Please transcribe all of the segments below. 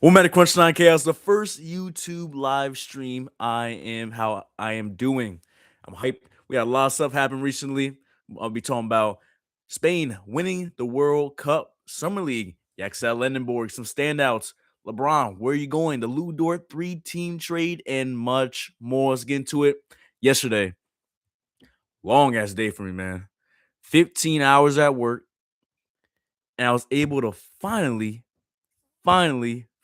Welcome back to Crunchtime Chaos, the first YouTube live stream. How I am doing. I'm hyped. We had a lot of stuff happen recently. I'll be talking about Spain winning the World Cup, Summer League, Yaxel Lendenborg, some standouts, LeBron, where are you going? The Dort 3-team trade, and much more. Let's get into it. Yesterday, long ass day for me, man. 15 hours at work, and I was able to finally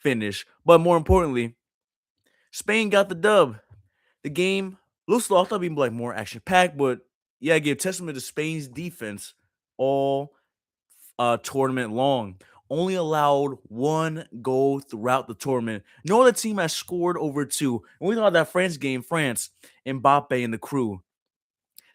finish. But more importantly, Spain got the dub. The game looks slow. I thought it'd be like more action packed, but yeah, I give testament to Spain's defense all tournament long. Only allowed one goal throughout the tournament. No other team has scored over two. And we thought that France game, France, Mbappe and the crew,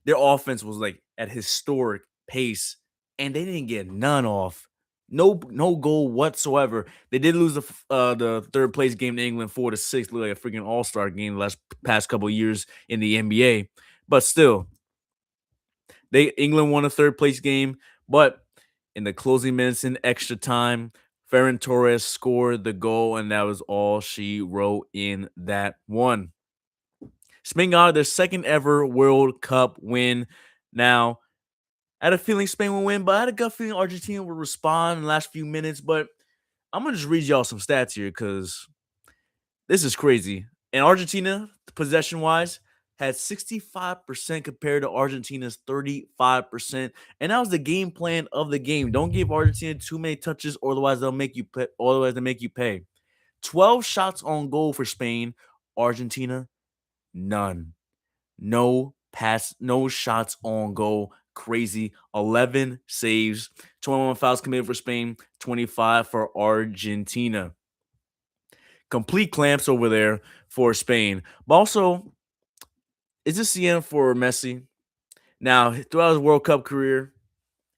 their offense was like at historic pace, and they didn't get none off. No goal whatsoever. They did lose the third place game to England 4-6, looked like a freaking all-star game the past couple of years in the NBA. But still, England won a third place game, but in the closing minutes in extra time, Ferran Torres scored the goal, and that was all she wrote in that one. Spain got their second ever World Cup win. Now, I had a feeling Spain would win, but I had a gut feeling Argentina would respond in the last few minutes. But I'm going to just read y'all some stats here because this is crazy. And Argentina, possession wise, had 65% compared to Argentina's 35%. And that was the game plan of the game. Don't give Argentina too many touches, otherwise they'll make you pay. Otherwise, they make you pay. 12 shots on goal for Spain. Argentina, none. No pass, no shots on goal. Crazy. 11 saves, 21 fouls committed for Spain, 25 for Argentina. Complete clamps over there for Spain. But also, is this the end for Messi? Now, throughout his World Cup career,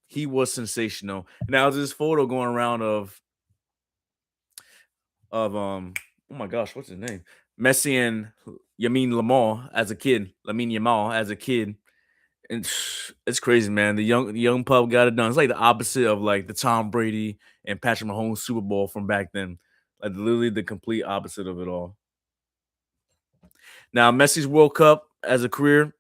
he was sensational. Now, there's this photo going around of oh my gosh, what's his name? Messi and Yamin Lamar as a kid. Lamine Yamal as a kid. And it's crazy, man. The young pup got it done. It's like the opposite of like the Tom Brady and Patrick Mahomes Super Bowl from back then. Like literally the complete opposite of it all. Now Messi's World Cup as a career,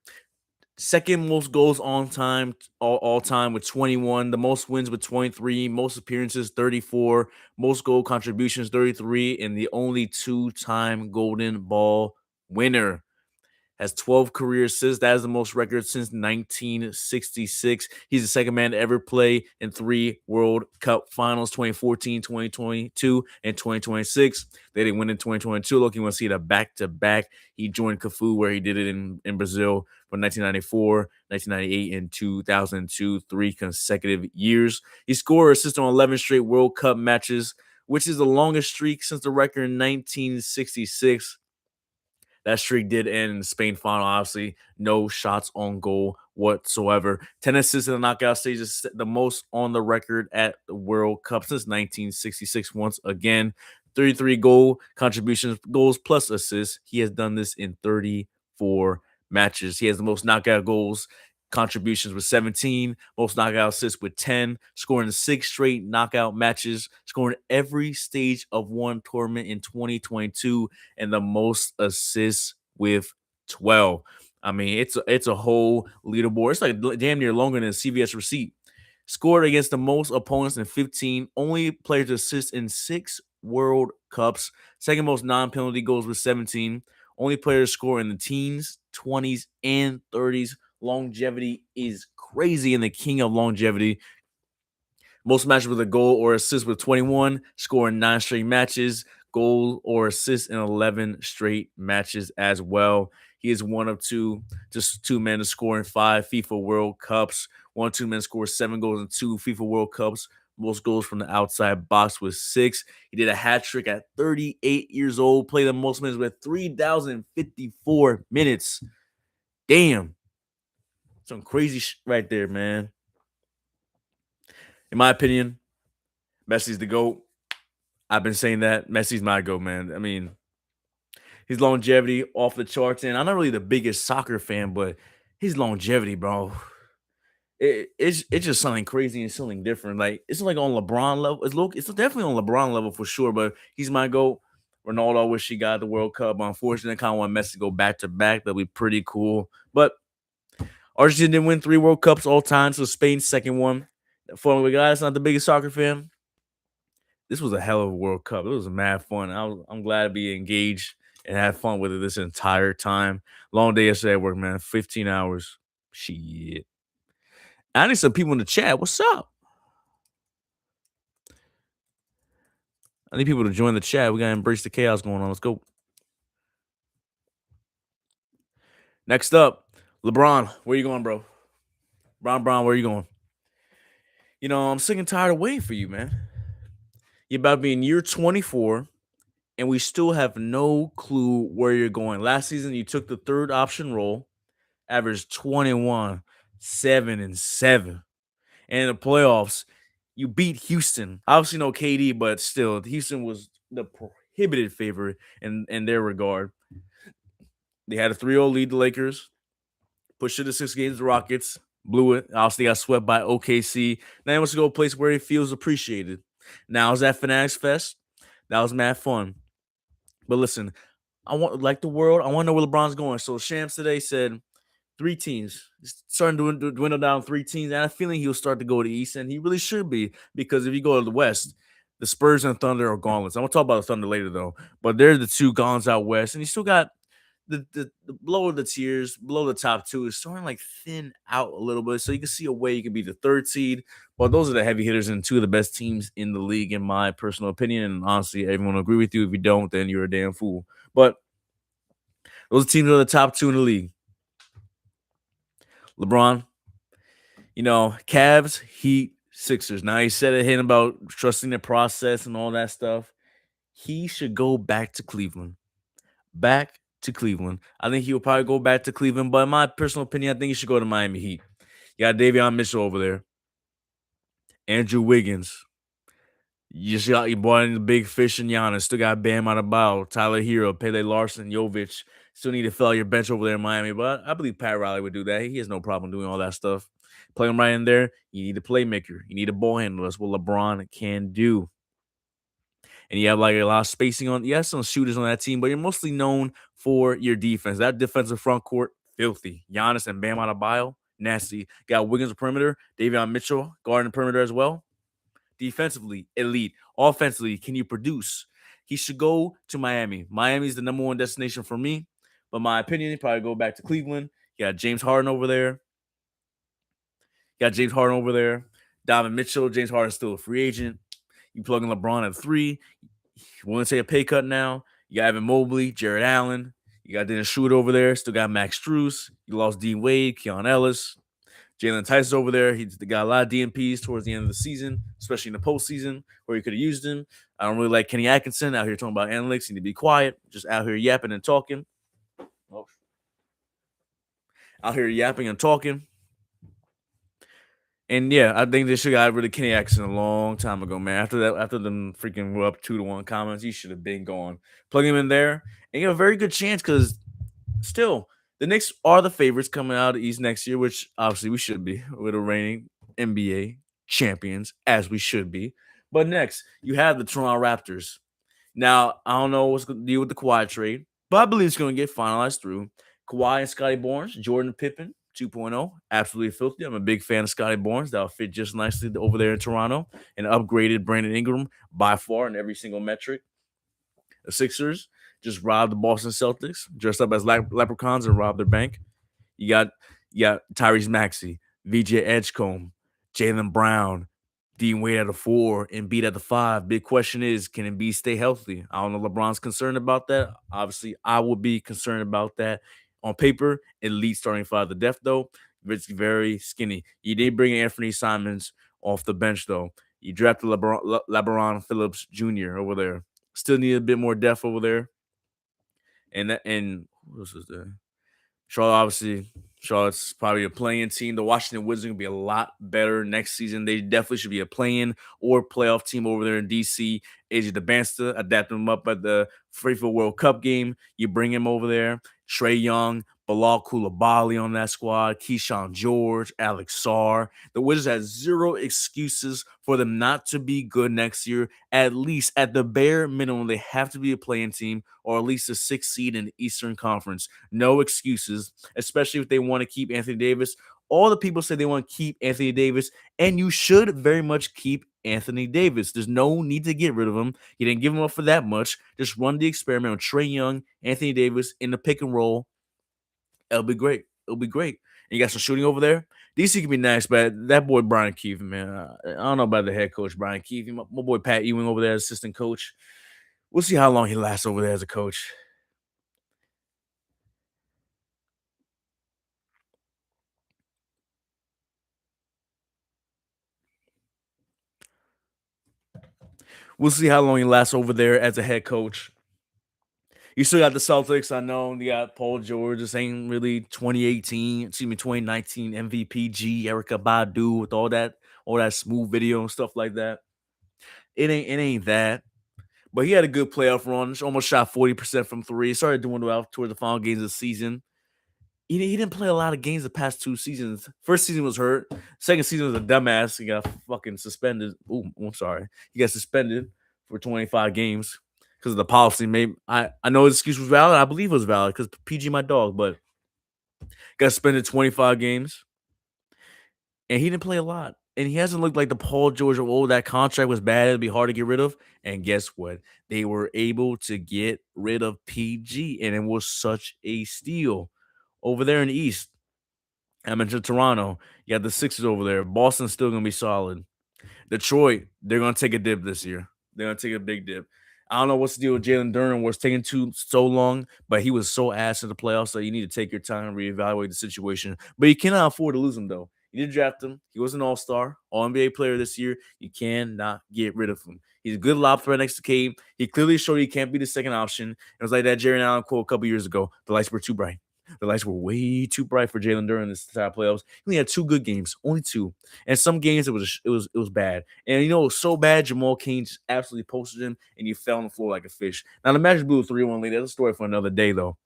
second most goals on time all time with 21, the most wins with 23, most appearances 34, most goal contributions 33, and the only two-time Golden Ball winner. Has 12 career assists. That is the most record since 1966. He's the second man to ever play in 3 World Cup finals, 2014, 2022, and 2026. They didn't win in 2022. Look, you want to see the back-to-back. He joined Cafu where he did it in Brazil from 1994, 1998, and 2002, 3 consecutive years. He scored or assisted on 11 straight World Cup matches, which is the longest streak since the record in 1966. That streak did end in the Spain final. Obviously, no shots on goal whatsoever. 10 assists in the knockout stage is the most on the record at the World Cup since 1966. Once again, 33 goal contributions, goals plus assists. He has done this in 34 matches. He has the most knockout goals contributions with 17, most knockout assists with 10, scoring 6 straight knockout matches, scoring every stage of one tournament in 2022, and the most assists with 12. I mean, it's a whole leaderboard. It's like damn near longer than a CVS receipt. Scored against the most opponents in 15. Only player to assist in 6 World Cups. Second most non-penalty goals with 17. Only player to score in the teens, 20s, and 30s. Longevity is crazy, and the king of longevity. Most matches with a goal or assist with 21, scoring 9 straight matches, goal or assist in 11 straight matches as well. He is one of just two men to score in 5 FIFA World Cups. 2 men score 7 goals in 2 FIFA World Cups. Most goals from the outside box with 6. He did a hat trick at 38 years old, played the most minutes with 3,054 minutes. Damn. Some crazy right there, man. In my opinion, Messi's the GOAT. I've been saying that. Messi's my GOAT, man. I mean, his longevity off the charts. And I'm not really the biggest soccer fan, but his longevity, bro. It's just something crazy and something different. Like it's like on LeBron level. It's definitely on LeBron level for sure. But he's my goat. Ronaldo, I wish he got the World Cup. Unfortunately, I kind of want Messi to go back to back. That'd be pretty cool. But Argentina didn't win 3 World Cups all time, so Spain's second one. For a guy that's not the biggest soccer fan, this was a hell of a World Cup. It was mad fun. I'm glad to be engaged and have fun with it this entire time. Long day yesterday at work, man. 15 hours. Shit. I need some people in the chat. What's up? I need people to join the chat. We gotta embrace the chaos going on. Let's go. Next up, LeBron. Where you going, bro? Brown, where you going? I'm sick and tired of waiting for you, man. You're about to be in year 24, and we still have no clue where you're going. Last season, you took the third option role, averaged 21, 7 and 7. And in the playoffs, you beat Houston. Obviously, no KD, but still, Houston was the prohibited favorite in their regard. They had a 3-0 lead, the Lakers. Pushed it to 6 games, the Rockets. Blew it. Obviously, got swept by OKC. Now he wants to go a place where he feels appreciated. Now is that Fanatics Fest. That was mad fun. But listen, I want like the world. I want to know where LeBron's going. So Shams today said 3 teams. It's starting to dwindle down 3 teams. And I have a feeling he'll start to go to the East, and he really should be because if you go to the West, the Spurs and Thunder are gauntlets. I'm gonna talk about the Thunder later though, but they're the two gaunts out west, and you still got the below the tiers, below the top two is starting like thin out a little bit. So you can see a way you can be the third seed. But those are the heavy hitters and two of the best teams in the league, in my personal opinion. And honestly, everyone will agree with you. If you don't, then you're a damn fool. But those teams are the top two in the league. LeBron, Cavs, Heat, Sixers. Now he said it him about trusting the process and all that stuff. He should go back to Cleveland. Back to Cleveland. I think he will probably go back to Cleveland, but in my personal opinion, I think he should go to Miami Heat. You got Davion Mitchell over there. Andrew Wiggins. You just got your boy in the big fish and Giannis. Still got Bam Adebayo, Tyler Hero, Pele Larson, Jovic. Still need to fill out your bench over there in Miami, but I believe Pat Riley would do that. He has no problem doing all that stuff. Play him right in there. You need a playmaker. You need a ball handler. That's what LeBron can do. And you have like a lot of spacing on. You have some shooters on that team, but you're mostly known for your defense. That defensive front court, filthy. Giannis and Bam Adebayo, nasty. Got Wiggins perimeter, Davion Mitchell guarding the perimeter as well. Defensively, elite. Offensively, can you produce? He should go to Miami. Miami is the number one destination for me. But my opinion, he probably go back to Cleveland. You got James Harden over there. Donovan Mitchell. James Harden's still a free agent. You plug in LeBron at 3. You want to take a pay cut now? You got Evan Mobley, Jared Allen. You got Dennis Schroeder over there. Still got Max Strus. You lost Dean Wade, Keon Ellis. Jalen Tyson's over there. He's got a lot of DMPs towards the end of the season, especially in the postseason where you could have used him. I don't really like Kenny Atkinson out here talking about analytics. You need to be quiet. Just out here yapping and talking. And yeah, I think they should have got rid of Kenny Atkinson a long time ago, man. After them freaking were up 2-1 comments, he should have been gone. Plug him in there, and you have a very good chance because still the Knicks are the favorites coming out of the East next year, which obviously we should be with the reigning NBA champions, as we should be. But next, you have the Toronto Raptors. Now, I don't know what's going to deal with the Kawhi trade, but I believe it's going to get finalized through. Kawhi and Scotty Barnes, Jordan Pippen, 2.0, absolutely filthy. I'm a big fan of Scotty Barnes. That'll fit just nicely over there in Toronto. And upgraded Brandon Ingram by far in every single metric. The Sixers just robbed the Boston Celtics, dressed up as leprechauns and robbed their bank. You got Tyrese Maxey, VJ Edgecombe, Jaylen Brown, Dean Wade at the 4, Embiid at the 5. Big question is, can Embiid stay healthy? I don't know. LeBron's concerned about that. Obviously, I would be concerned about that. On paper, elite starting 5. The depth, though, it's very skinny. You did bring Anthony Simons off the bench, though. You drafted LeBron Phillips Jr. over there. Still need a bit more depth over there. And who else is there? Charlotte's probably a playing team. The Washington Wizards going to be a lot better next season. They definitely should be a play-in or playoff team over there in DC. AJ DeBansta, adapt him up at the FIFA World Cup game. You bring him over there. Trae Young, Bilal Coulibaly on that squad, Keyshawn George, Alex Sarr. The Wizards had zero excuses for them not to be good next year. At least, at the bare minimum, they have to be a playing team or at least a sixth seed in the Eastern Conference. No excuses, especially if they want to keep Anthony Davis. All the people say they want to keep Anthony Davis, and you should very much keep Anthony Davis. There's no need to get rid of him. You didn't give him up for that much. Just run the experiment with Trey Young, Anthony Davis in the pick and roll. It'll be great. It'll be great. And you got some shooting over there. DC can be nice, but that boy Brian Keefe, man, I don't know about the head coach Brian Keefe. My boy Pat Ewing over there, assistant coach. We'll see how long he lasts over there as a coach. We'll see how long he lasts over there as a head coach. You still got the Celtics. I know you got Paul George. This ain't really 2018, excuse me, 2019 MVPG, Erica Badu with all that smooth video and stuff like that. It ain't that. But he had a good playoff run. Almost shot 40% from three. Started doing well toward the final games of the season. He didn't play a lot of games the past two seasons. First season was hurt. Second season was a dumbass. He got fucking suspended. Oh, I'm sorry. He got suspended for 25 games because of the policy. Maybe I know his excuse was valid. I believe it was valid because PG my dog, but got suspended 25 games. And he didn't play a lot. And he hasn't looked like the Paul George of old. That contract was bad. It'd be hard to get rid of. And guess what? They were able to get rid of PG, and it was such a steal over there in the East. I mentioned Toronto. You got the Sixers over there. Boston's still going to be solid. Detroit, they're going to take a dip this year. They're going to take a big dip. I don't know what's the deal with Jalen Duren. Was taking so long, but he was so ass in the playoffs. So you need to take your time and reevaluate the situation. But you cannot afford to lose him, though. You did draft him. He was an all-star, all-NBA player this year. You cannot get rid of him. He's a good lob threat next to Cade. He clearly showed he can't be the second option. It was like that Jerry Allen quote a couple years ago. The lights were too bright. The lights were way too bright for Jalen Duren this entire playoffs. He only had two good games, only two. And some games it was bad. And it was so bad, Jamal Cain just absolutely posted him, and he fell on the floor like a fish. Now the Magic blew a 3-1 lead. That's a story for another day, though.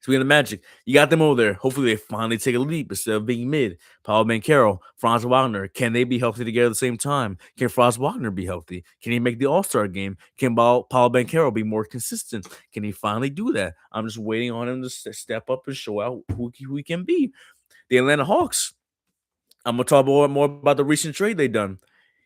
So we got the Magic. You got them over there. Hopefully they finally take a leap instead of being mid. Paul Banchero, Franz Wagner. Can they be healthy together at the same time? Can Franz Wagner be healthy? Can he make the All-Star game? Can Paul Banchero be more consistent? Can he finally do that? I'm just waiting on him to step up and show out who he can be. The Atlanta Hawks. I'm gonna talk more about the recent trade they done.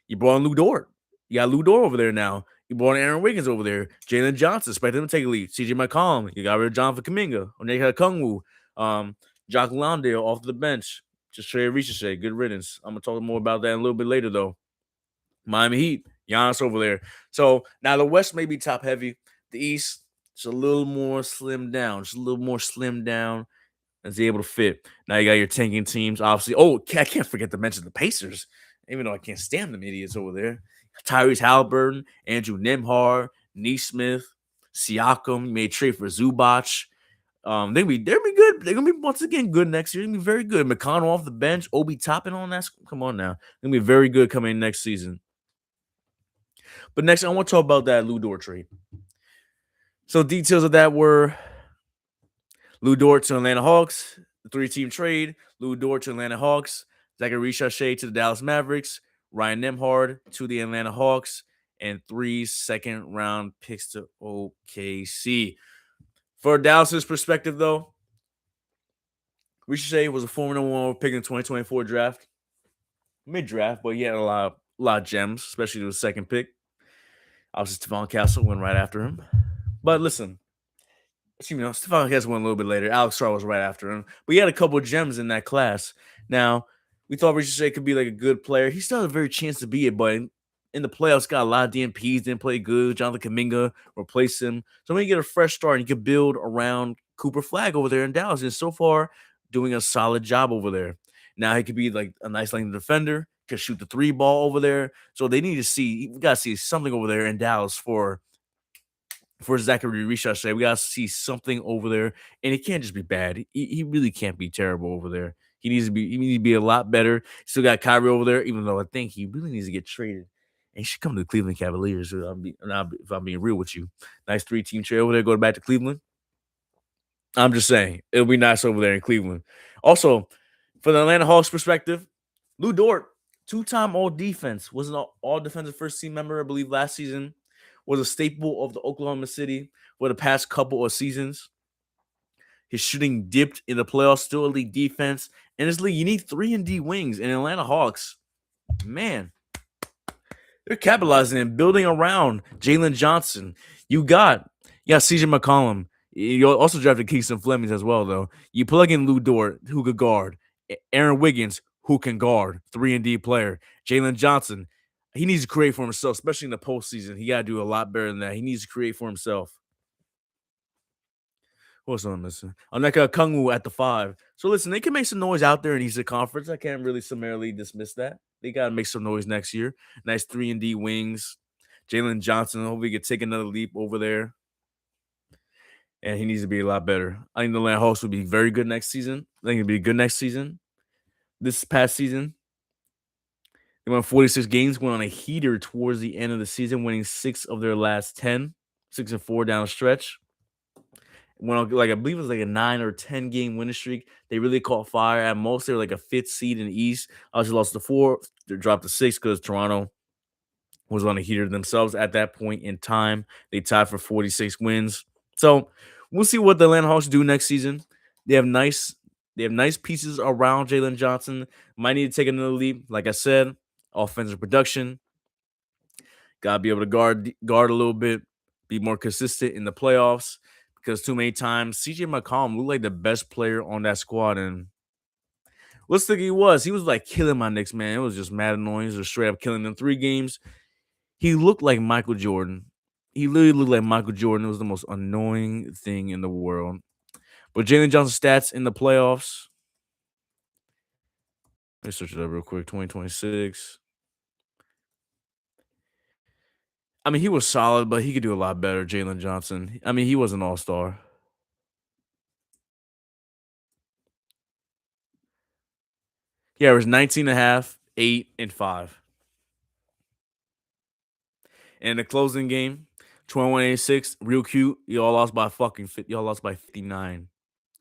You brought in Lou Dort. You got Lou Dort over there now. You brought in Aaron Wiggins over there. Jalen Johnson, expect him to take a lead. CJ McCollum. You got rid of Jonathan Kaminga. Onyeka Okongwu. Jock Landale off the bench. Just trade Ricochet. Good riddance. I'm gonna talk more about that a little bit later, though. Miami Heat. Giannis over there. So now the West may be top heavy. The East is a little more slimmed down. Just a little more slimmed down is able to fit. Now you got your tanking teams, obviously. Oh, I can't forget to mention the Pacers, even though I can't stand them idiots over there. Tyrese Halliburton, Andrew Nembhard, Neesmith, Siakam. You made trade for Zubac. They'll be good. They're gonna be once again good next year. They're gonna be very good. McConnell off the bench, Obi Toppin on that. Come on now, they're gonna be very good coming in next season. But next, I want to talk about that Lou Dort trade. So details of that were Lou Dort to Atlanta Hawks, the three-team trade. Lou Dort to Atlanta Hawks, Zachary Ricochet to the Dallas Mavericks, Ryan Nembhard to the Atlanta Hawks, and 3 second-round picks to OKC. For Dallas's perspective, though, Ricochet was a former number one pick in the 2024 draft, mid-draft, but he had a lot of gems, especially the second pick. Obviously, Stephon Castle went right after him. But listen, Stephon Castle went a little bit later. Alex Star was right after him. But he had a couple of gems in that class. Now, we thought Ricochet could be like a good player. He still had a very chance to be it, but in the playoffs, got a lot of DNPs, didn't play good. Jonathan Kaminga replaced him. So when you get a fresh start and you can build around Cooper Flag over there in Dallas, and so far doing a solid job over there. Now he could be like a nice lane defender, could shoot the three ball over there. So they need to see, we got to see something over there in Dallas for Zachary Ricochet. We got to see something over there, and it can't just be bad. He really can't be terrible over there. He needs to be a lot better. Still got Kyrie over there, even though I think he really needs to get traded. And he should come to the Cleveland Cavaliers. If I'm being real with you, nice three-team trade over there. Go back to Cleveland. I'm just saying it'll be nice over there in Cleveland. Also, for the Atlanta Hawks perspective, Lou Dort, two-time All Defense, was an All Defensive First Team member, I believe, last season. Was a staple of the Oklahoma City for the past couple of seasons. His shooting dipped in the playoffs, still elite defense. And this league, you need 3-and-D wings. And Atlanta Hawks, man, they're capitalizing and building around Jalen Johnson. You got CJ McCollum. You also drafted Keeson Flemings as well, though. You plug in Lou Dort, who could guard. Aaron Wiggins, who can guard. 3-and-D player. Jalen Johnson, he needs to create for himself, especially in the postseason. He got to do a lot better than that. He needs to create for himself. What's on missing? Oneka Kungwu at the 5. So listen, they can make some noise out there in Eastern Conference. I can't really summarily dismiss that. They gotta make some noise next year. Nice 3-and-D wings. Jalen Johnson, hopefully he could take another leap over there. And he needs to be a lot better. I think the Atlanta Hawks will be very good next season. I think it'll be good next season. This past season, they won 46 games, went on a heater towards the end of the season, winning 6 of their last 10, 6-4 down the stretch. Went on, like, I believe it was like a 9 or 10 game winning streak. They really caught fire. At most, they were like a 5th seed in the East. Obviously lost to 4. They dropped to 6 because Toronto was on a heater themselves at that point in time. They tied for 46 wins. So we'll see what the Atlanta Hawks do next season. They have nice pieces around Jalen Johnson. Might need to take another leap. Like I said, offensive production. Gotta be able to guard a little bit, be more consistent in the playoffs. Because too many times, CJ McCollum looked like the best player on that squad, and looks like he was. He was like killing my Knicks, man. It was just mad annoying. He was straight up killing them. 3 games. He looked like Michael Jordan. He literally looked like Michael Jordan. It was the most annoying thing in the world. But Jalen Johnson's stats in the playoffs. Let me search it up real quick. 2026. I mean, he was solid, but he could do a lot better, Jalen Johnson. I mean, he was an all-star. He averaged 19 and a half, 8, and 5. And the closing game, 21-86, real cute. Y'all lost by y'all lost by 59.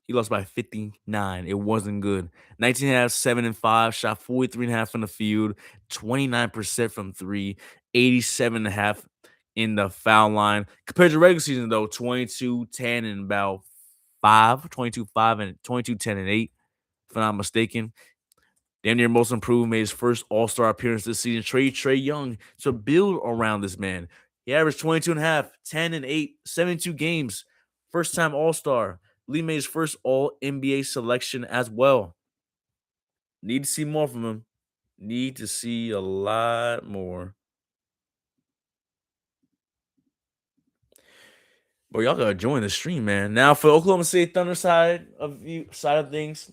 He lost by 59. It wasn't good. 19 and a half, 7 and 5, shot 43 and a half from the field, 29% from 3, 87 and a half in the foul line. Compared to regular season, though, 22, 10, and about 5, 22, 5, and 22, 10, and 8, if I'm not mistaken. Damn near most improved, made his first All-Star appearance this season. Trae Young to build around this man. He averaged 22 and a half, 10 and 8, 72 games. First time All-Star. Lee made his first All NBA selection as well. Need to see more from him. Need to see a lot more. But y'all gotta join the stream, man. Now for Oklahoma City Thunder side of things,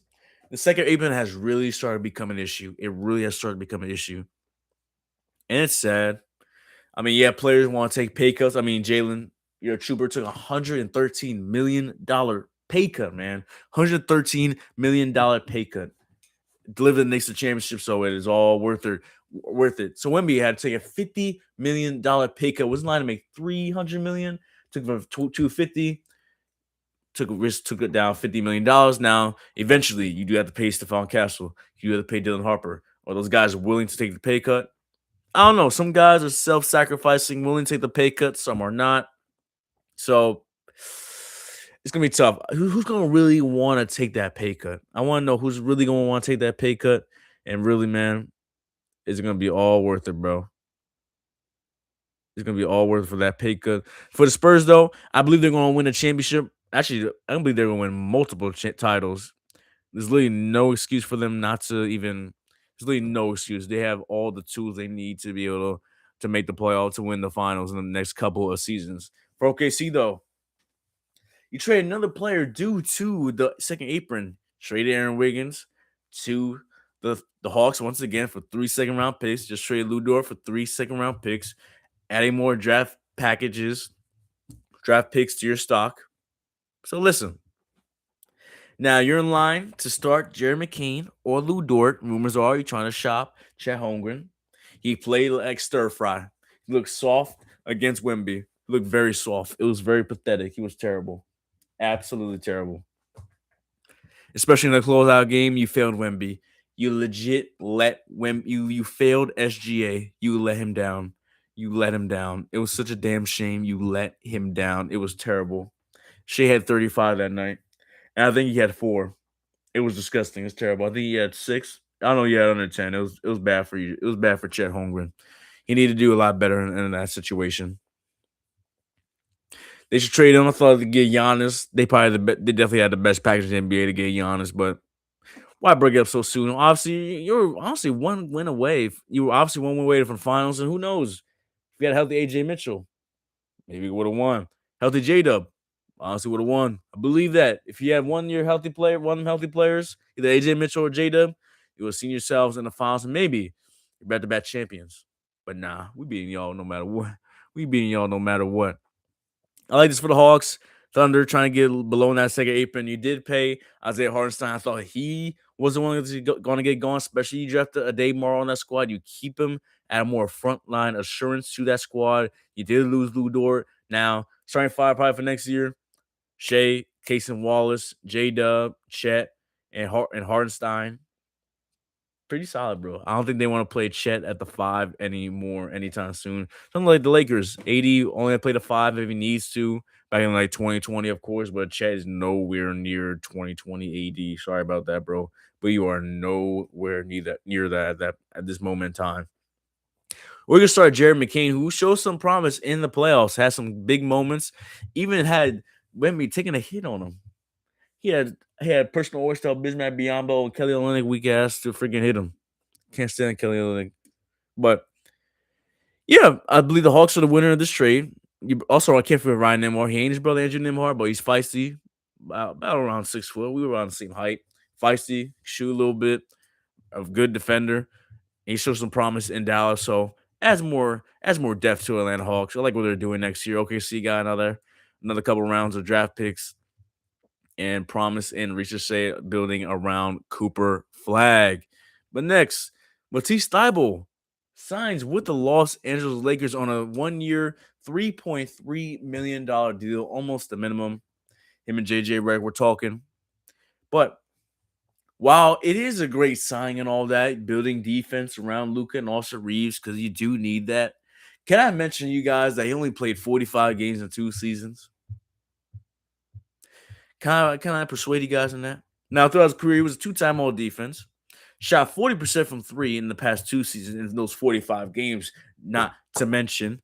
the second apron has really started to become an issue. It really has started to become an issue. And it's sad. I mean, yeah, players want to take pay cuts. I mean, Jalen, your trooper took $113 million pay cut, man. $113 million pay cut. Deliver the Knicks the championship, so it is all worth it. So Wemby had to take a $50 million pay cut. Wasn't lying to make $300 million. Took it from 250. Took a risk, took it down $50 million. Now, eventually, you do have to pay Stephon Castle. You have to pay Dylan Harper. Are those guys willing to take the pay cut? I don't know. Some guys are self-sacrificing, willing to take the pay cut. Some are not. So it's gonna be tough. Who's gonna really want to take that pay cut? I want to know who's really gonna want to take that pay cut. And really, man, is it gonna be all worth it, bro? It's gonna be all worth it for that pay cut. For the Spurs, though, I believe they're gonna win a championship. Actually, I don't believe they're gonna win multiple titles. There's literally no excuse for them not to even. There's literally no excuse. They have all the tools they need to be able to make the playoff to win the finals in the next couple of seasons. For OKC, though, you trade another player due to the second apron. Traded Aaron Wiggins to the Hawks once again for 3 second-round picks. Just traded Lou Dort for 3 second-round picks. Adding more draft picks to your stock. So listen. Now you're in line to start Jerry McCain or Lou Dort. Rumors are you're trying to shop Chet Holmgren. He played like stir fry. He looked soft against Wemby. He looked very soft. It was very pathetic. He was terrible. Absolutely terrible. especially in the closeout game. You failed Wemby. You legit let you failed SGA. You let him down. You let him down. It was such a damn shame. You let him down. It was terrible. Shea had 35 that night, and I think he had four. It was disgusting. It's terrible. I think he had six. I don't know. He had under 10. It was bad for you. It was bad for Chet Holmgren. He needed to do a lot better in that situation. They should trade him. I thought to get Giannis. They definitely had the best package in the NBA to get Giannis, but why break it up so soon? Obviously, you're honestly one win away. You were obviously one win away from finals, and who knows? If you had a healthy AJ Mitchell, maybe you would have won. Healthy J Dub, honestly would have won. I believe that. If you had one year healthy player, one healthy players, either AJ Mitchell or J Dub, you would have seen yourselves in the finals, and maybe you're back to back champions. But nah, we beating y'all no matter what. We beating y'all no matter what. I like this for the Hawks. Thunder trying to get below in that second apron. You did pay Isaiah Hartenstein. I thought he was the one that's going to get going, especially you draft a Dave Morrow on that squad. You keep him at a more frontline assurance to that squad. You did lose Lou Dort. Now, starting five probably for next year, Shea, Casey Wallace, J Dub, Chet, and Hardenstein. Pretty solid, bro. I don't think they want to play Chet at the five anymore anytime soon. Something like the Lakers. AD only play the five if he needs to. Back in like 2020, of course, but Chet is nowhere near 2020 AD. Sorry about that, bro. But you are nowhere near that at this moment in time. We're gonna start Jared McCain, who showed some promise in the playoffs, had some big moments, even had Wemby taking a hit on him. He had personal Oyster Bismack Biombo and Kelly Olynyk weak ass to freaking hit him. Can't stand Kelly Olynyk. But yeah, I believe the Hawks are the winner of this trade. Also, I can't forget Ryan Nembhard. He ain't his brother Andrew Nembhard, but he's feisty. About around 6 foot. We were around the same height. Feisty, shoot a little bit, a good defender. And he showed some promise in Dallas. So as more depth to Atlanta Hawks. I like what they're doing next year. OKC got another couple rounds of draft picks and promise in Ricochet building around Cooper Flag. But next, Matisse Thybulle signs with the Los Angeles Lakers on a 1 year, $3.3 million deal, almost the minimum. Him and JJ Redick were talking. But while it is a great sign and all that, building defense around Luka and Austin Reeves, because you do need that. Can I mention you guys that he only played 45 games in 2 seasons? Can I persuade you guys in that? Now, throughout his career, he was a two-time all defense. Shot 40% from three in the past 2 seasons in those 45 games, not to mention.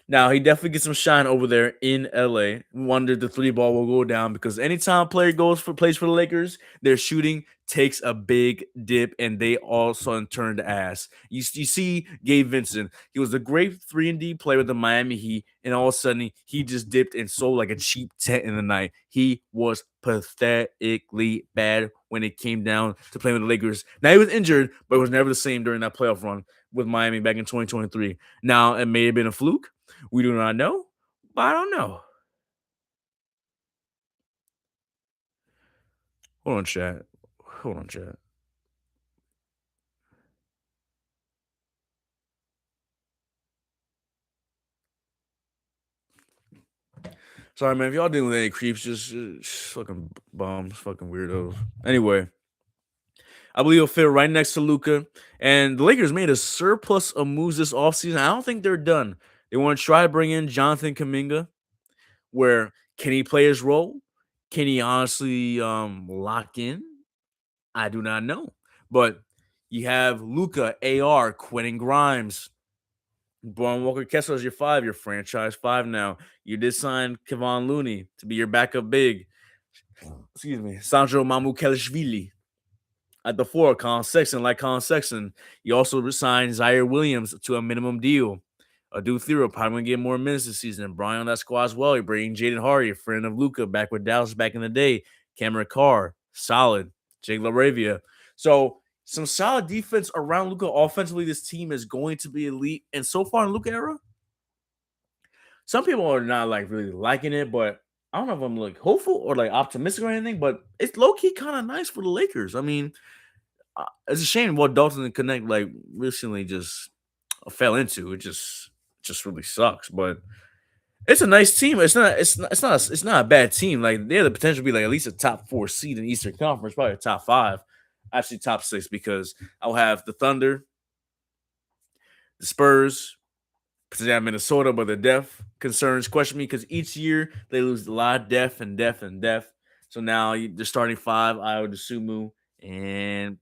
Now, he definitely gets some shine over there in LA. Wonder the three ball will go down because anytime a player plays for the Lakers, their shooting takes a big dip and they also in turn to ass. You see Gabe Vincent. He was a great 3-and-D player with the Miami Heat, and all of a sudden he just dipped and sold like a cheap tent in the night. He was pathetically bad when it came down to playing with the Lakers. Now he was injured, but it was never the same during that playoff run with Miami back in 2023. Now it may have been a fluke. We do not know, but I don't know. Hold on, chat. Hold on, chat. Sorry, man. If y'all dealing with any creeps, just fucking bums, fucking weirdos. Anyway, I believe he'll fit right next to Luca. And the Lakers made a surplus of moves this offseason. I don't think they're done. They want to try to bring in Jonathan Kaminga, where can he play his role? Can he honestly lock in? I do not know. But you have Luca, AR, Quentin Grimes, Braun Walker Kessler is your five, your franchise five now. You did sign Kevon Looney to be your backup big. Excuse me. Sandro Mamukelashvili at the four, Colin Sexton, like Colin Sexton. You also signed Zaire Williams to a minimum deal. Adu Thero probably going to get more minutes this season. And Brian on that squad as well. You're bringing Jaden Hardy, a friend of Luca, back with Dallas back in the day. Cameron Carr, solid. Jake LaRavia. So some solid defense around Luca. Offensively, this team is going to be elite. And so far in Luca era, some people are not like really liking it, but I don't know if I'm like hopeful or like optimistic or anything, but it's low key kind of nice for the Lakers. I mean, it's a shame what Dalton and Connect like recently just fell into. It just really sucks. But It's a nice team. It's not a bad team. Like they have the potential to be like at least a top four seed in Eastern Conference, probably a top five, actually top six, because I'll have the Thunder, the Spurs, potentially have Minnesota, but the depth concerns question me because each year they lose a lot of depth and depth and depth. So now they're starting five: Io DeSumo and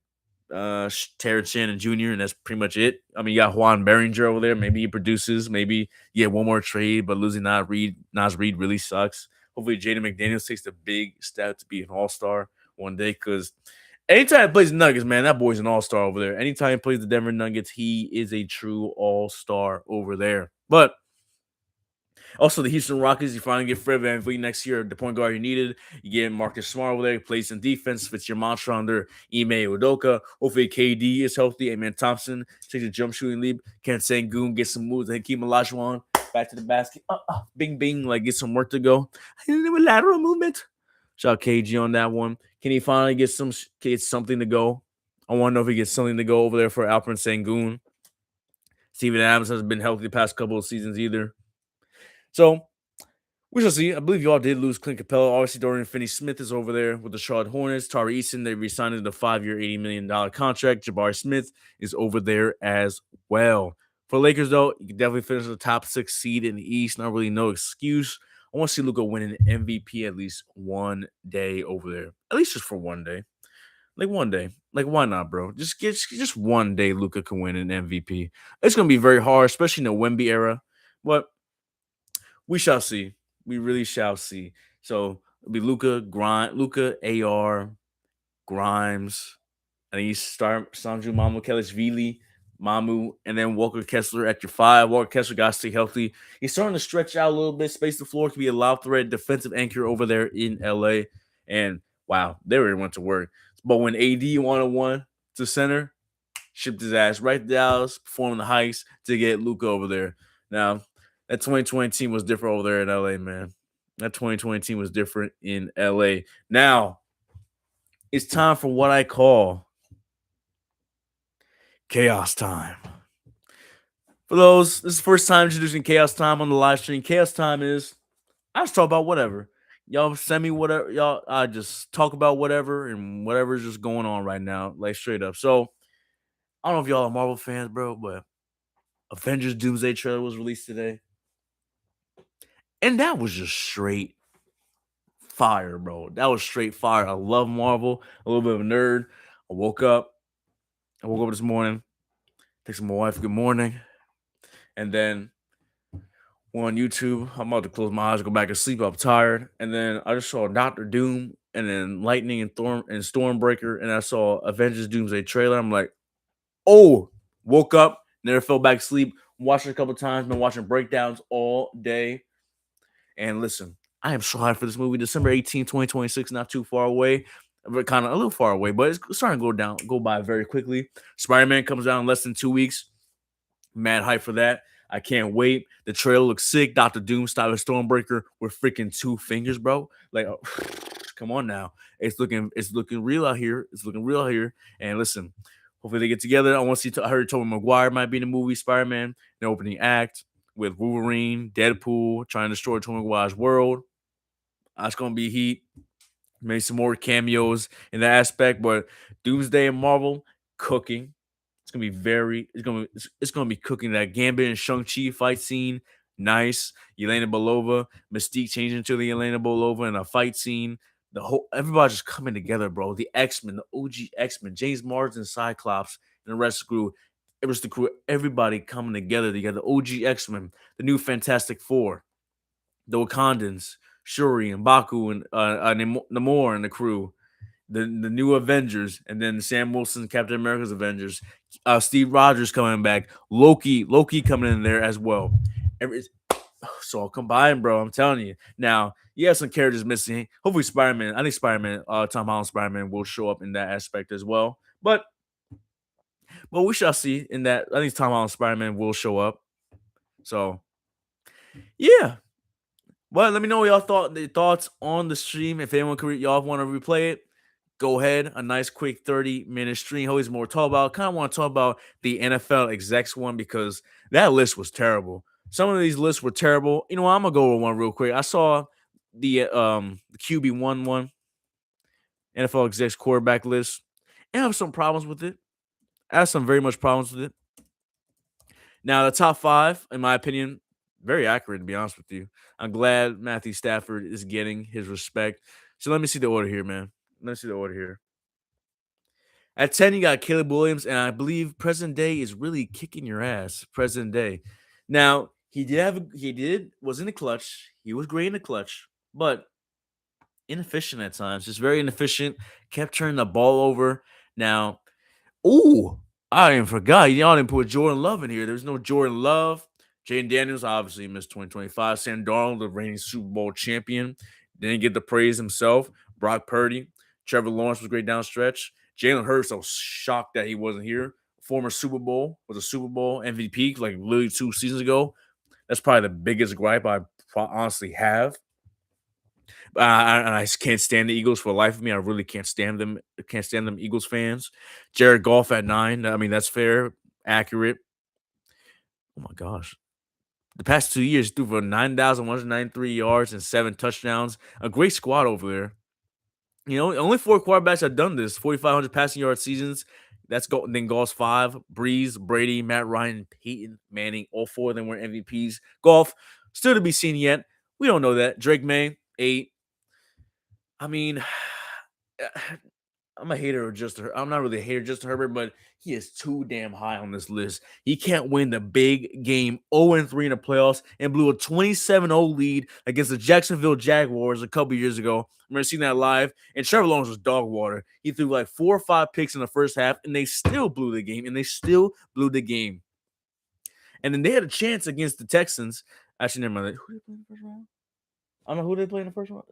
Terrence Shannon Jr., and that's pretty much it. I mean, you got Juan Behringer over there. Maybe he produces. Maybe you get one more trade, but losing Nas Reed really sucks. Hopefully, Jaden McDaniels takes the big step to be an all star one day because anytime he plays the Nuggets, man, that boy's an all star over there. Anytime he plays the Denver Nuggets, he is a true all star over there. But also, the Houston Rockets, you finally get Fred VanVleet next year, the point guard you needed. You get Marcus Smart over there, plays some defense, fits your mantra under Ime Udoka. Hopefully, KD is healthy. Amen Thompson takes a jump shooting lead. Ken Sengun gets some moves. Hakeem Olajuwon back to the basket. Bing, bing, like get some work to go. Lateral movement. Shout out KG on that one. Can he finally get something to go? I want to know if he gets something to go over there for Alperen Sengun. Steven Adams hasn't been healthy the past couple of seasons either. So we shall see. I believe y'all did lose Clint Capella. Obviously, Dorian Finney-Smith is over there with the Charlotte Hornets. Tari Eason, they re-signed the 5-year, $80 million contract. Jabari Smith is over there as well. For Lakers, though, you can definitely finish the top 6 seed in the East. Not really no excuse. I want to see Luka winning an MVP at least one day over there. At least just for one day. Like one day. Like, why not, bro? Just one day Luka can win an MVP. It's going to be very hard, especially in the Wemby era. But we shall see. We really shall see. So it'll be Luca, AR, Grimes, and then you start Sanju Mamu Kelishvili, Mamu, and then Walker Kessler at your 5. Walker Kessler got to stay healthy. He's starting to stretch out a little bit, space the floor, can be a lob threat, defensive anchor over there in LA. And wow, they really went to work. But when AD 101 to center, shipped his ass right to Dallas, performing the heist to get Luca over there. Now, that 2020 team was different over there in LA, man. That 2020 team was different in LA. Now, it's time for what I call Chaos Time. For those, this is the first time introducing Chaos Time on the live stream. Chaos Time is, I just talk about whatever. Y'all send me whatever. Y'all, I just talk about whatever and whatever's just going on right now, like straight up. So, I don't know if y'all are Marvel fans, bro, but Avengers Doomsday trailer was released today. And that was just straight fire, bro. That was straight fire. I love Marvel. A little bit of a nerd. I woke up. This morning. Texted my wife, good morning. And then went on YouTube. I'm about to close my eyes, go back to sleep. I'm tired. And then I just saw Doctor Doom and then Lightning and Stormbreaker. And I saw Avengers Doomsday trailer. I'm like, oh, woke up, never fell back asleep. Watched it a couple times, been watching breakdowns all day. And listen, I am so hyped for this movie. December 18th, 2026, not too far away. Kind of a little far away, but it's starting to go by very quickly. Spider-Man comes out in less than 2 weeks. Mad hype for that. I can't wait. The trailer looks sick. Dr. Doom style Stormbreaker with freaking 2 fingers, bro. Like, come on now. It's looking real out here. It's looking real out here. And listen, hopefully they get together. I want to see. I heard Tobey Maguire might be in the movie Spider-Man, the opening act with Wolverine, Deadpool trying to destroy Tobey Maguire's world. That's gonna be heat. Maybe some more cameos in that aspect, but Doomsday and Marvel cooking. It's gonna be cooking. That Gambit and Shang-Chi fight scene. Nice. Yelena Belova, Mystique changing to the Yelena Belova in a fight scene. The whole everybody just coming together, bro. The X-Men, the OG X-Men, James Marsden, Cyclops, and the rest of the crew. It was the crew, everybody coming together. You got the OG X-Men, the new Fantastic Four, the Wakandans, Shuri and Baku and Namor and the crew, the new Avengers, and then Sam Wilson, Captain America's Avengers, Steve Rogers coming back, Loki coming in there as well. So all combined, bro. I'm telling you. Now, you have some characters missing. Hopefully, Spider-Man. I think Spider-Man, Tom Holland Spider-Man will show up in that aspect as well. But we shall see in that. I think Tom Holland Spider-Man will show up. So, yeah. Well, let me know y'all thoughts on the stream. If anyone y'all want to replay it, go ahead. A nice quick 30-minute stream. Always more to talk about. Kind of want to talk about the NFL execs one because that list was terrible. Some of these lists were terrible. You know what? I'm gonna go over one real quick. I saw the QB1 one, NFL execs quarterback list, and I have some problems with it. I have some very much problems with it. Now, the top five, in my opinion, very accurate, to be honest with you. I'm glad Matthew Stafford is getting his respect. So let me see the order here, man. Let me see the order here. At 10, you got Caleb Williams, and I believe President Day is really kicking your ass. President Day. Now, was in the clutch. He was great in the clutch, but inefficient at times. Just very inefficient. Kept turning the ball over. Now, ooh, I even forgot. Y'all didn't put Jordan Love in here. There's no Jordan Love. Jaden Daniels obviously missed 2025. Sam Darnold, the reigning Super Bowl champion, didn't get the praise himself. Brock Purdy, Trevor Lawrence was great down the stretch. Jalen Hurts, I was shocked that he wasn't here. Former Super Bowl, was a Super Bowl MVP like literally 2 seasons ago. That's probably the biggest gripe I honestly have. I can't stand the Eagles for the life of me. I really can't stand them. Can't stand them Eagles fans. Jared Goff at 9. I mean, that's fair, accurate. Oh my gosh. The past 2 years, threw for 9,193 yards and 7 touchdowns. A great squad over there. You know, only 4 quarterbacks have done this. 4,500 passing yard seasons. Then Goff's 5. Breeze, Brady, Matt Ryan, Peyton Manning. All 4 of them were MVPs. Goff, still to be seen yet. We don't know that. Drake May, 8. I mean, I'm a hater of Justin. I'm not really a hater of Justin Herbert, but he is too damn high on this list. He can't win the big game 0-3 in the playoffs and blew a 27-0 lead against the Jacksonville Jaguars a couple years ago. I remember seeing that live, and Trevor Lawrence was dog water. He threw like 4 or 5 picks in the first half, and they still blew the game. And then they had a chance against the Texans. Actually, never mind. Who did they play in the first round? I don't know who they played in the first round.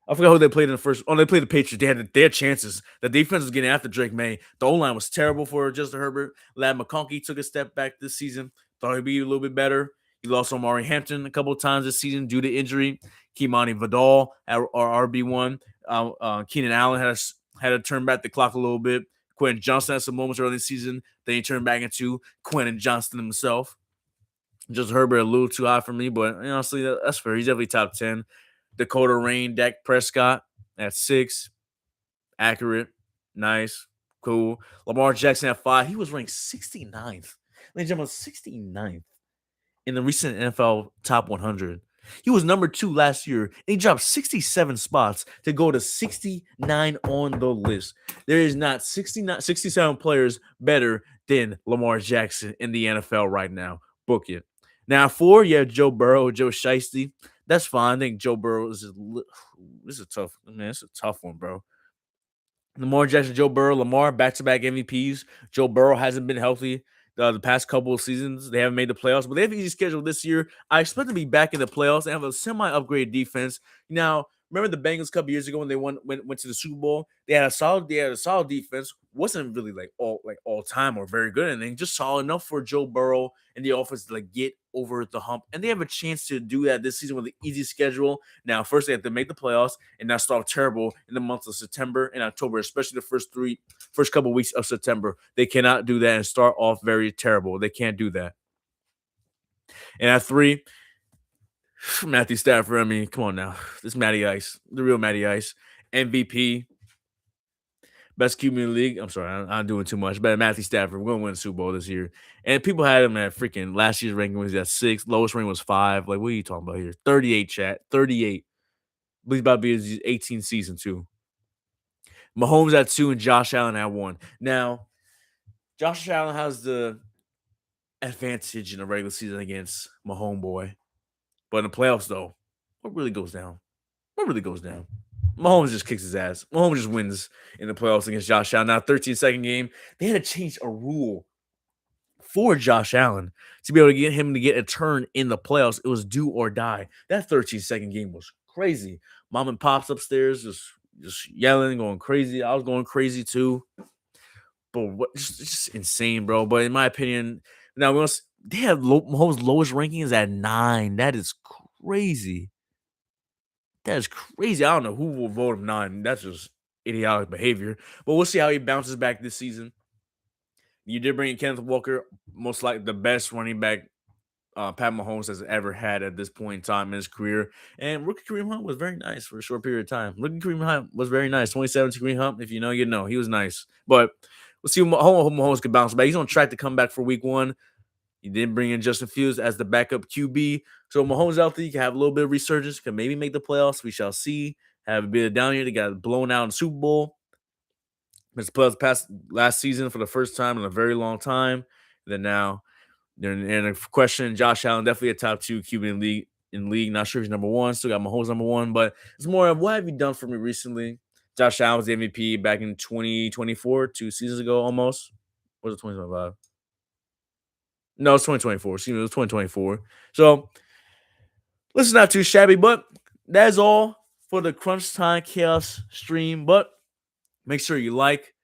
I forgot who they played in the first. Oh, they played the Patriots. They had their chances. The defense was getting after Drake May. The O-line was terrible for Justin Herbert. Lad McConkey took a step back this season. Thought he'd be a little bit better. He lost Omari Hampton a couple of times this season due to injury. Kimani Vidal, our RB1. Keenan Allen had to turn back the clock a little bit. Quentin Johnson had some moments early in the season. Then he turned back into Quentin Johnston himself. Justin Herbert a little too high for me, but honestly, that's fair. He's definitely top 10. Dakota Rain, Dak Prescott at 6. Accurate. Nice. Cool. Lamar Jackson at 5. He was ranked 69th. Ladies and gentlemen, 69th in the recent NFL Top 100. He was number 2 last year. And he dropped 67 spots to go to 69 on the list. There is not 67 players better than Lamar Jackson in the NFL right now. Book it. Now, 4, you have Joe Burrow, Joe Shiesty. That's fine. I think Joe Burrow this is a tough, man. It's a tough one, bro. Lamar Jackson, Joe Burrow, Lamar back-to-back MVPs. Joe Burrow hasn't been healthy the past couple of seasons. They haven't made the playoffs, but they have an easy schedule this year. I expect to be back in the playoffs and have a semi-upgraded defense. Now, remember the Bengals a couple years ago when they went to the Super Bowl? They had a solid defense. Wasn't really all time or very good, and then just solid enough for Joe Burrow and the offense to get over the hump. And they have a chance to do that this season with an easy schedule. Now, first they have to make the playoffs and not start terrible in the months of September and October, especially the first couple of weeks of September. They cannot do that and start off very terrible. They can't do that. And at 3, Matthew Stafford. I mean, come on now. This Matty Ice, the real Matty Ice, MVP, best QB in the league. I'm sorry, I'm doing too much. But Matthew Stafford, we're going to win the Super Bowl this year. And people had him at freaking last year's ranking was at 6. Lowest ranking was 5. Like, what are you talking about here? 38, chat. 38. But he's about to be his 18th season, too. Mahomes at 2 and Josh Allen at 1. Now, Josh Allen has the advantage in the regular season against Mahomes boy. But in the playoffs, though, what really goes down? Mahomes just kicks his ass. Mahomes just wins in the playoffs against Josh Allen. Now, 13-second game, they had to change a rule for Josh Allen to be able to get him to get a turn in the playoffs. It was do or die. That 13-second game was crazy. Mom and pops upstairs just yelling, going crazy. I was going crazy too. But just insane, bro. But in my opinion, now they have Mahomes' lowest rankings at 9. That is crazy. That is crazy. I don't know who will vote him 9. That's just idiotic behavior. But we'll see how he bounces back this season. You did bring in Kenneth Walker, most likely the best running back Pat Mahomes has ever had at this point in time in his career. And rookie Kareem Hunt was very nice for a short period of time. Rookie Kareem Hunt was very nice. 2017 Kareem Hunt, if you know, you know, he was nice. But we'll see how Mahomes can bounce back. He's on track to come back for week one. He did bring in Justin Fields as the backup QB. So Mahomes out there, you can have a little bit of resurgence, can maybe make the playoffs. We shall see. Have a bit of down here. They got blown out in the Super Bowl. Missed the playoffs past last season for the first time in a very long time. Then now they're in a question. Josh Allen, definitely a top two QB in league. Not sure if he's number one. Still got Mahomes number one, but it's more of what have you done for me recently? Josh Allen was the MVP back in 2024, 2 seasons ago almost. Was it 2025? No, it's 2024. Excuse me, it was 2024. So this is not too shabby, but that's all for the Crunch Time Chaos stream. But make sure you like.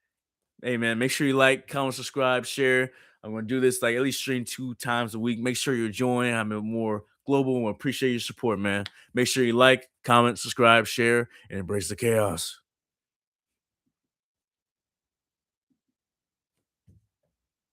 Hey man, make sure you like, comment, subscribe, share. I'm gonna do this like at least stream 2 times a week. Make sure you're joining. I'm a more global and appreciate your support, man. Make sure you like, comment, subscribe, share, and embrace the chaos.